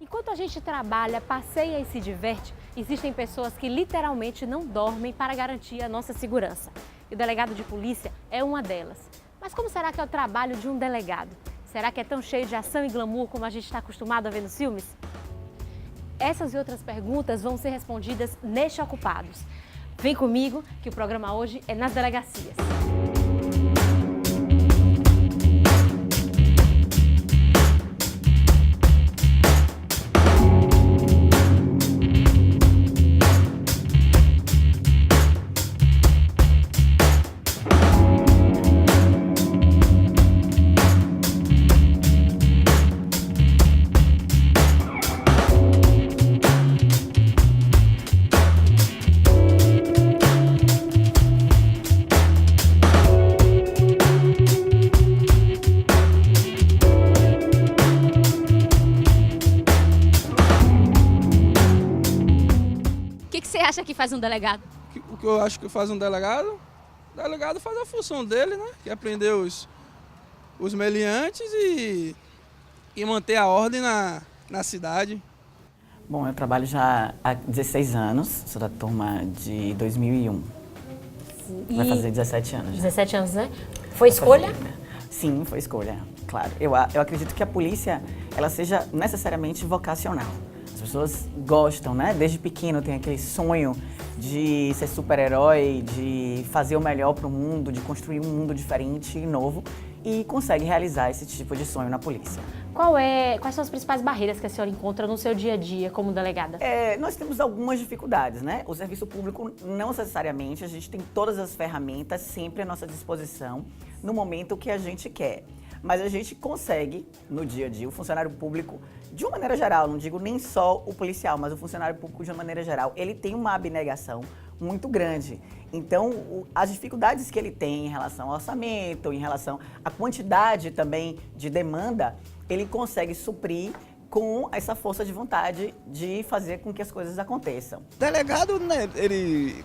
Enquanto a gente trabalha, passeia e se diverte, existem pessoas que literalmente não dormem para garantir a nossa segurança. E o delegado de polícia é uma delas. Mas como será que é o trabalho de um delegado? Será que é tão cheio de ação e glamour como a gente está acostumado a ver nos filmes? Essas e outras perguntas vão ser respondidas neste Ocupados. Vem comigo que o programa hoje é nas delegacias. O que você acha que faz um delegado? O que eu acho que faz um delegado? O delegado faz a função dele, né? Que é prender os meliantes e manter a ordem na cidade. Bom, eu trabalho já há 16 anos, sou da turma de 2001. Vai fazer 17 anos. 17 anos, né? Foi escolha? Sim, foi escolha, claro. Eu acredito que a polícia, ela seja necessariamente vocacional. As pessoas gostam, né? Desde pequeno tem aquele sonho de ser super-herói, de fazer o melhor para o mundo, de construir um mundo diferente e novo, e consegue realizar esse tipo de sonho na polícia. Quais são as principais barreiras que a senhora encontra no seu dia a dia como delegada? Nós temos algumas dificuldades, né? O serviço público, não necessariamente, a gente tem todas as ferramentas sempre à nossa disposição no momento que a gente quer. Mas a gente consegue, no dia a dia, o funcionário público, de uma maneira geral, não digo nem só o policial, mas o funcionário público de uma maneira geral, ele tem uma abnegação muito grande. Então, as dificuldades que ele tem em relação ao orçamento, em relação à quantidade também de demanda, ele consegue suprir com essa força de vontade de fazer com que as coisas aconteçam. O delegado, né, ele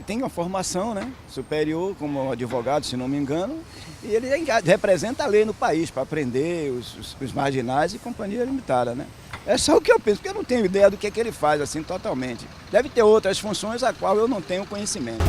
tem uma formação, né, superior como advogado, se não me engano, e ele representa a lei no país para prender os marginais e companhia limitada, né? É só o que eu penso, porque eu não tenho ideia do que é que ele faz, assim, totalmente. Deve ter outras funções a qual eu não tenho conhecimento.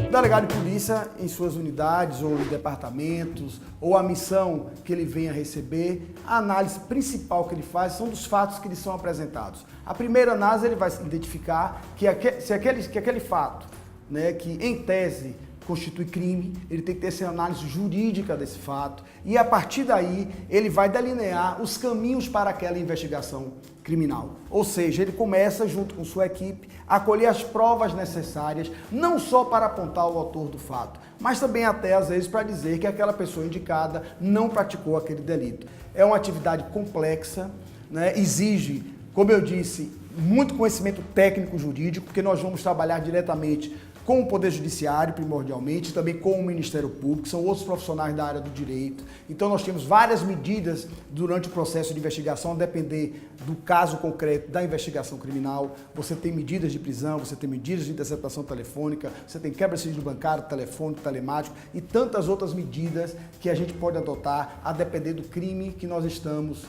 O delegado de polícia, em suas unidades ou em departamentos, ou a missão que ele venha receber, a análise principal que ele faz são dos fatos que lhe são apresentados. A primeira análise ele vai identificar que aquele fato, né, que em tese constitui crime, ele tem que ter essa análise jurídica desse fato e a partir daí ele vai delinear os caminhos para aquela investigação criminal. Ou seja, ele começa junto com sua equipe a colher as provas necessárias, não só para apontar o autor do fato, mas também até às vezes para dizer que aquela pessoa indicada não praticou aquele delito. É uma atividade complexa, né? Exige, como eu disse, muito conhecimento técnico jurídico, porque nós vamos trabalhar diretamente com o Poder Judiciário, primordialmente, também com o Ministério Público, que são outros profissionais da área do direito. Então nós temos várias medidas durante o processo de investigação, a depender do caso concreto da investigação criminal. Você tem medidas de prisão, você tem medidas de interceptação telefônica, você tem quebra de sigilo bancário, telefônico, telemático e tantas outras medidas que a gente pode adotar a depender do crime que nós estamos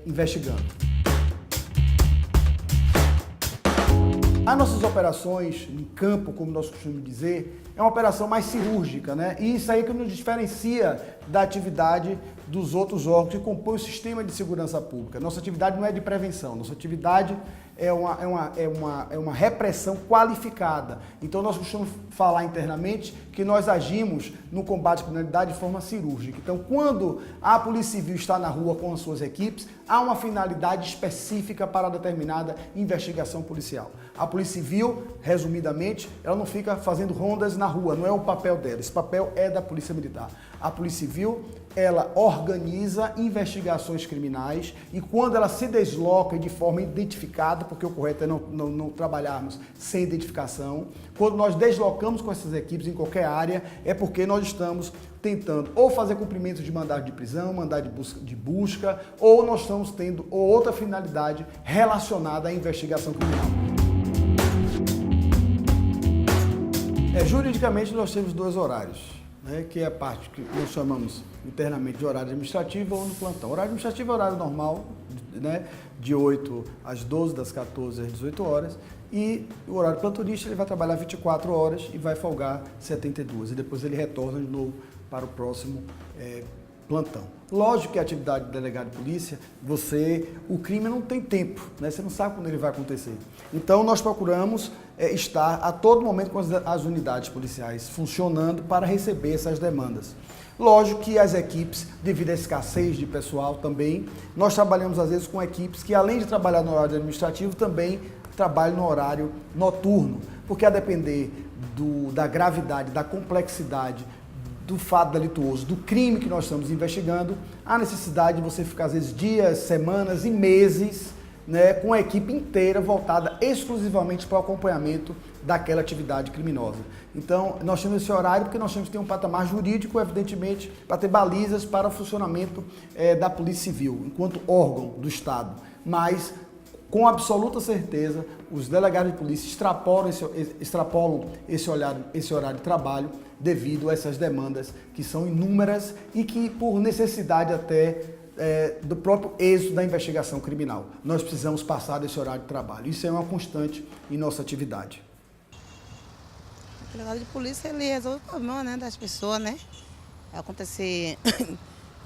investigando. As nossas operações em campo, como nós costumamos dizer, é uma operação mais cirúrgica, né? E isso aí que nos diferencia da atividade dos outros órgãos que compõem o sistema de segurança pública. Nossa atividade não é de prevenção, nossa atividade é uma repressão qualificada. Então nós costumamos falar internamente que nós agimos no combate à criminalidade de forma cirúrgica. Então quando a Polícia Civil está na rua com as suas equipes, há uma finalidade específica para determinada investigação policial. A Polícia Civil, resumidamente, ela não fica fazendo rondas na rua, não é o papel dela, esse papel é da Polícia Militar. A Polícia Civil, ela organiza investigações criminais e quando ela se desloca de forma identificada, porque o correto é não trabalharmos sem identificação, quando nós deslocamos com essas equipes em qualquer área, é porque nós estamos tentando ou fazer cumprimento de mandado de prisão, mandado de busca, ou nós estamos tendo outra finalidade relacionada à investigação criminal. Juridicamente nós temos dois horários, né, que é a parte que nós chamamos internamente de horário administrativo ou no plantão. Horário administrativo é horário normal, né, de 8 às 12, das 14 às 18 horas. E o horário plantonista ele vai trabalhar 24 horas e vai folgar 72. E depois ele retorna de novo para o próximo plantão. Lógico que a atividade do delegado de polícia, o crime não tem tempo, né? Você não sabe quando ele vai acontecer. Então nós procuramos estar a todo momento com as unidades policiais funcionando para receber essas demandas. Lógico que as equipes, devido à escassez de pessoal também, nós trabalhamos às vezes com equipes que além de trabalhar no horário administrativo, também trabalham no horário noturno, porque a depender da gravidade, da complexidade, do fato delituoso, do crime que nós estamos investigando, há necessidade de você ficar às vezes dias, semanas e meses, né, com a equipe inteira voltada exclusivamente para o acompanhamento daquela atividade criminosa. Então, nós temos esse horário porque nós temos que ter um patamar jurídico, evidentemente, para ter balizas para o funcionamento da Polícia Civil, enquanto órgão do Estado. Mas, com absoluta certeza, os delegados de polícia extrapolam esse horário de trabalho devido a essas demandas que são inúmeras e que, por necessidade até do próprio êxito da investigação criminal, nós precisamos passar desse horário de trabalho. Isso é uma constante em nossa atividade. O delegado de polícia, ele resolve o problema, né, das pessoas, né? Acontecer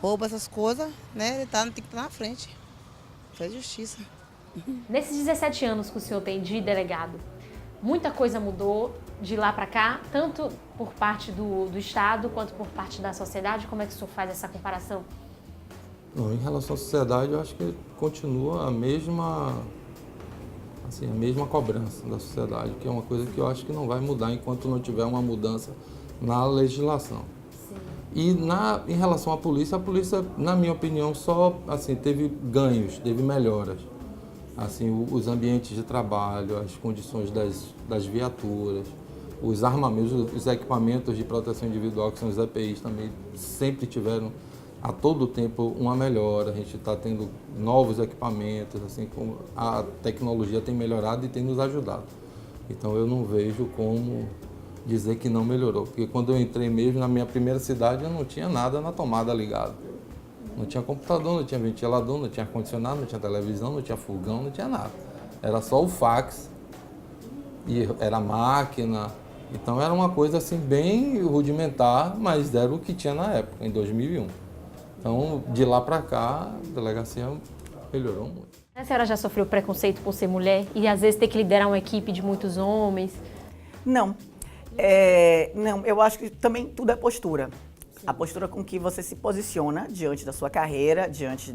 roubo, essas coisas, né? Ele tem que estar na frente. Faz justiça. Nesses 17 anos que o senhor tem de delegado, muita coisa mudou de lá para cá, tanto por parte do Estado quanto por parte da sociedade? Como é que o senhor faz essa comparação? Não, em relação à sociedade, eu acho que continua a mesma cobrança da sociedade, que é uma coisa que eu acho que não vai mudar enquanto não tiver uma mudança na legislação. Sim. E em relação à polícia, na minha opinião, só teve ganhos, teve melhoras. Os ambientes de trabalho, as condições das viaturas, os armamentos, os equipamentos de proteção individual, que são os EPIs, também sempre tiveram a todo tempo uma melhora. A gente está tendo novos equipamentos, como a tecnologia tem melhorado e tem nos ajudado. Então eu não vejo como dizer que não melhorou, porque quando eu entrei mesmo na minha primeira cidade eu não tinha nada na tomada ligado. Não tinha computador, não tinha ventilador, não tinha ar-condicionado, não tinha televisão, não tinha fogão, não tinha nada. Era só o fax, e era máquina. Então era uma coisa bem rudimentar, mas era o que tinha na época, em 2001. Então, de lá para cá, a delegacia melhorou muito. A senhora já sofreu preconceito por ser mulher e às vezes ter que liderar uma equipe de muitos homens? Não. Não, eu acho que também tudo é postura. Sim. A postura com que você se posiciona diante da sua carreira, diante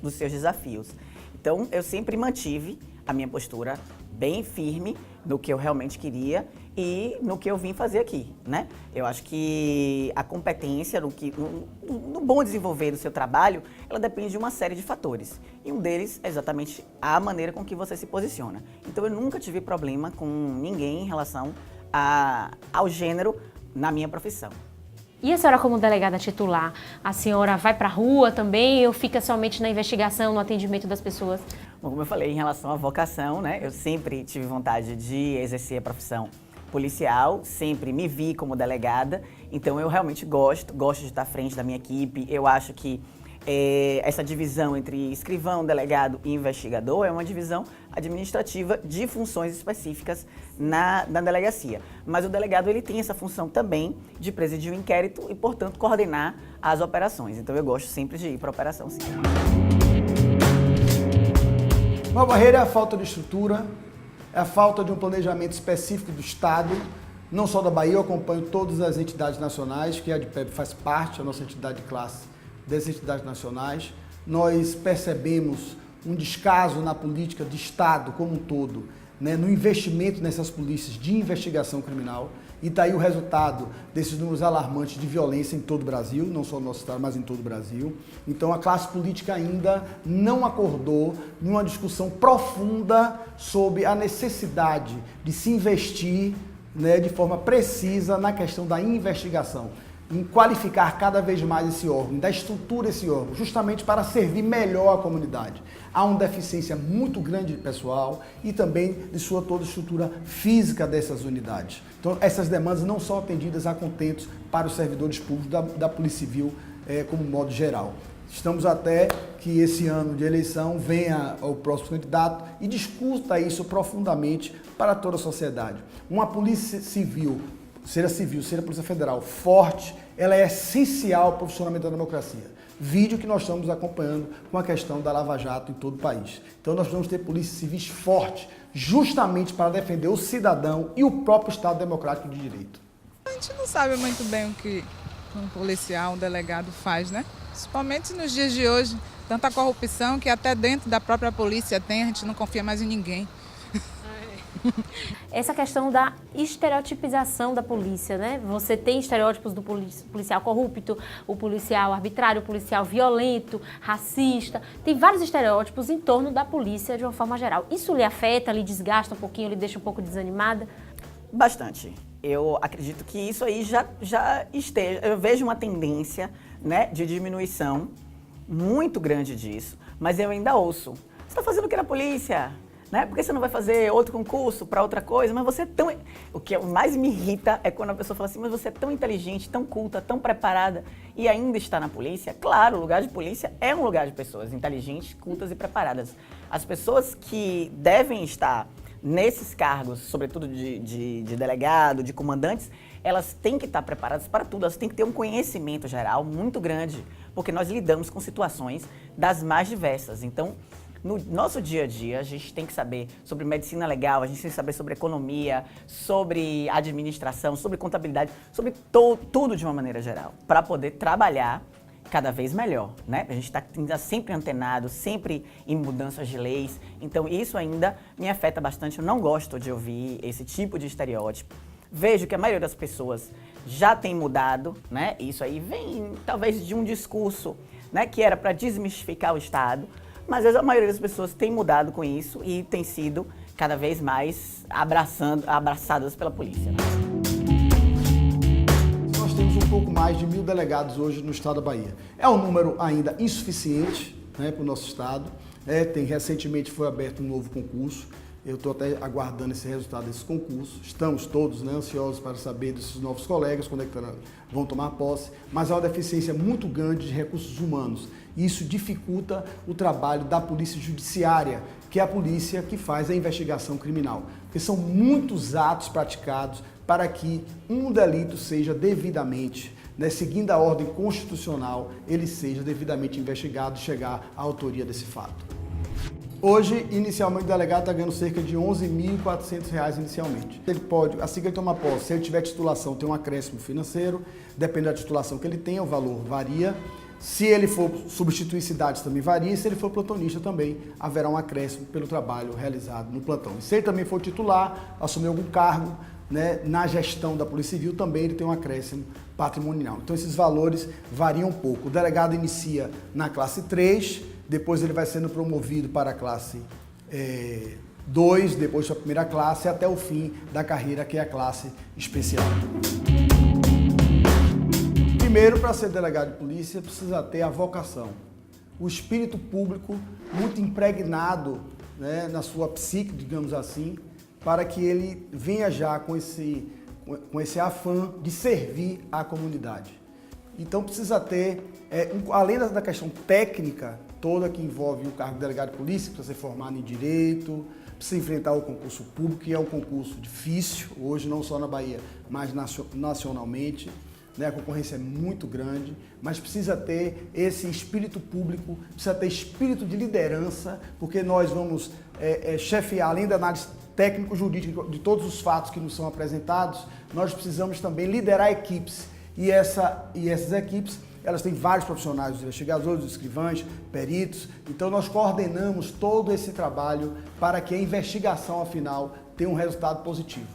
dos seus desafios. Então, eu sempre mantive a minha postura bem firme no que eu realmente queria e no que eu vim fazer aqui, né? Eu acho que a competência no bom desenvolver do seu trabalho, ela depende de uma série de fatores. E um deles é exatamente a maneira com que você se posiciona. Então, eu nunca tive problema com ninguém em relação ao gênero na minha profissão. E a senhora, como delegada titular, a senhora vai para a rua também ou fica somente na investigação, no atendimento das pessoas? Bom, como eu falei, em relação à vocação, né, eu sempre tive vontade de exercer a profissão policial, sempre me vi como delegada, então eu realmente gosto de estar à frente da minha equipe. Eu acho que essa divisão entre escrivão, delegado e investigador é uma divisão administrativa de funções específicas na delegacia. Mas o delegado ele tem essa função também de presidir o inquérito e, portanto, coordenar as operações. Então eu gosto sempre de ir para a operação, sim. Uma barreira é a falta de estrutura, é a falta de um planejamento específico do Estado, não só da Bahia. Eu acompanho todas as entidades nacionais, que a ADPEB faz parte, a nossa entidade de classe das entidades nacionais. Nós percebemos um descaso na política de Estado como um todo, né, no investimento nessas polícias de investigação criminal. E está aí o resultado desses números alarmantes de violência em todo o Brasil, não só no nosso estado, mas em todo o Brasil. Então a classe política ainda não acordou numa discussão profunda sobre a necessidade de se investir, né, de forma precisa na questão da investigação, em qualificar cada vez mais esse órgão, dar estrutura a esse órgão, justamente para servir melhor a comunidade. Há uma deficiência muito grande de pessoal e também de toda a estrutura física dessas unidades. Então, essas demandas não são atendidas a contentos para os servidores públicos da Polícia Civil como modo geral. Estamos até que esse ano de eleição venha o próximo candidato e discuta isso profundamente para toda a sociedade. Uma polícia civil, seja Polícia Federal, forte, ela é essencial para o funcionamento da democracia. Vídeo que nós estamos acompanhando com a questão da Lava Jato em todo o país. Então nós vamos ter polícias civis fortes, justamente para defender o cidadão e o próprio Estado democrático de direito. A gente não sabe muito bem o que um policial, um delegado faz, né? Principalmente nos dias de hoje, tanta corrupção que até dentro da própria polícia tem, a gente não confia mais em ninguém. Essa questão da estereotipização da polícia, né? Você tem estereótipos do policial corrupto, o policial arbitrário, o policial violento, racista. Tem vários estereótipos em torno da polícia de uma forma geral. Isso lhe afeta, lhe desgasta um pouquinho, lhe deixa um pouco desanimada? Bastante. Eu acredito que isso aí já esteja. Eu vejo uma tendência, né, de diminuição muito grande disso, mas eu ainda ouço. Você está fazendo o que na polícia? Né? Por que você não vai fazer outro concurso para outra coisa? Mas você é tão... O que mais me irrita é quando a pessoa fala assim, mas você é tão inteligente, tão culta, tão preparada e ainda está na polícia. Claro, o lugar de polícia é um lugar de pessoas inteligentes, cultas e preparadas. As pessoas que devem estar nesses cargos, sobretudo de delegado, de comandantes, elas têm que estar preparadas para tudo, elas têm que ter um conhecimento geral muito grande, porque nós lidamos com situações das mais diversas. Então, no nosso dia a dia, a gente tem que saber sobre medicina legal, a gente tem que saber sobre economia, sobre administração, sobre contabilidade, sobre tudo de uma maneira geral, para poder trabalhar cada vez melhor, né? A gente está sempre antenado, sempre em mudanças de leis, então isso ainda me afeta bastante. Eu não gosto de ouvir esse tipo de estereótipo. Vejo que a maioria das pessoas já tem mudado, né? Isso aí vem talvez de um discurso, né, que era para desmistificar o Estado, mas a maioria das pessoas tem mudado com isso e tem sido cada vez mais abraçadas pela polícia. Nós temos um pouco mais de 1.000 delegados hoje no estado da Bahia. É um número ainda insuficiente, né, para o nosso estado. Recentemente foi aberto um novo concurso. Eu estou até aguardando esse resultado desse concurso. Estamos todos, né, ansiosos para saber desses novos colegas, quando é que vão tomar posse. Mas há uma deficiência muito grande de recursos humanos. Isso dificulta o trabalho da polícia judiciária, que é a polícia que faz a investigação criminal. Porque são muitos atos praticados para que um delito seja devidamente, né, seguindo a ordem constitucional, ele seja devidamente investigado e chegar à autoria desse fato. Hoje, inicialmente, o delegado está ganhando cerca de R$ 11.400 inicialmente. Ele pode, assim que ele tomar posse, se ele tiver titulação, tem um acréscimo financeiro, depende da titulação que ele tenha, o valor varia. Se ele for substituir cidades, também varia, e se ele for plantonista também, haverá um acréscimo pelo trabalho realizado no plantão. E se ele também for titular, assumir algum cargo, né, na gestão da Polícia Civil, também ele tem um acréscimo patrimonial. Então esses valores variam um pouco. O delegado inicia na classe 3, depois ele vai sendo promovido para a classe 2, depois para a primeira classe, até o fim da carreira, que é a classe especial. Primeiro, para ser delegado de polícia, precisa ter a vocação, o espírito público muito impregnado, né, na sua psique, digamos assim, para que ele venha já com esse afã de servir à comunidade. Então precisa ter, além da questão técnica toda que envolve o cargo de delegado de polícia, precisa ser formado em direito, precisa enfrentar o concurso público, que é um concurso difícil, hoje não só na Bahia, mas nacionalmente. Né, a concorrência é muito grande, mas precisa ter esse espírito público, precisa ter espírito de liderança, porque nós vamos chefiar, além da análise técnico-jurídica de todos os fatos que nos são apresentados, nós precisamos também liderar equipes. E essas equipes, elas têm vários profissionais, os investigadores, os escrivães, peritos. Então nós coordenamos todo esse trabalho para que a investigação, afinal, tenha um resultado positivo.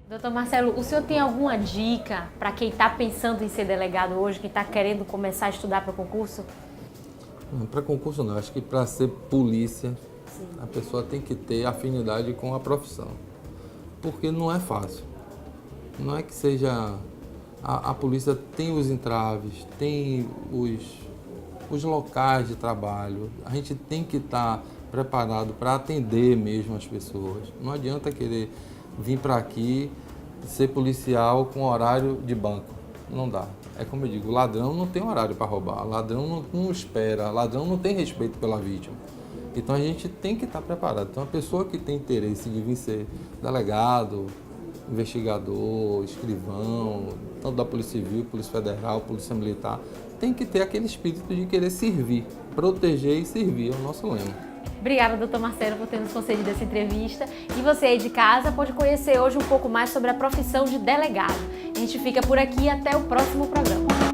Doutor Marcelo, o senhor tem alguma dica para quem está pensando em ser delegado hoje, quem está querendo começar a estudar para concurso? Para concurso não, acho que para ser polícia, sim, a pessoa tem que ter afinidade com a profissão, porque não é fácil. Não é que seja... A polícia tem os entraves, tem os locais de trabalho, a gente tem que estar preparado para atender mesmo as pessoas. Não adianta querer vir para aqui ser policial com horário de banco. não dá. É como eu digo, o ladrão não tem horário para roubar, o ladrão não espera, o ladrão não tem respeito pela vítima. Então a gente tem que estar preparado. Então a pessoa que tem interesse de vir ser delegado, investigador, escrivão, tanto da Polícia Civil, Polícia Federal, Polícia Militar, tem que ter aquele espírito de querer servir, proteger e servir, é o nosso lema. Obrigada, doutor Marcelo, por ter nos concedido essa entrevista. E você aí de casa pode conhecer hoje um pouco mais sobre a profissão de delegado. A gente fica por aqui e até o próximo programa.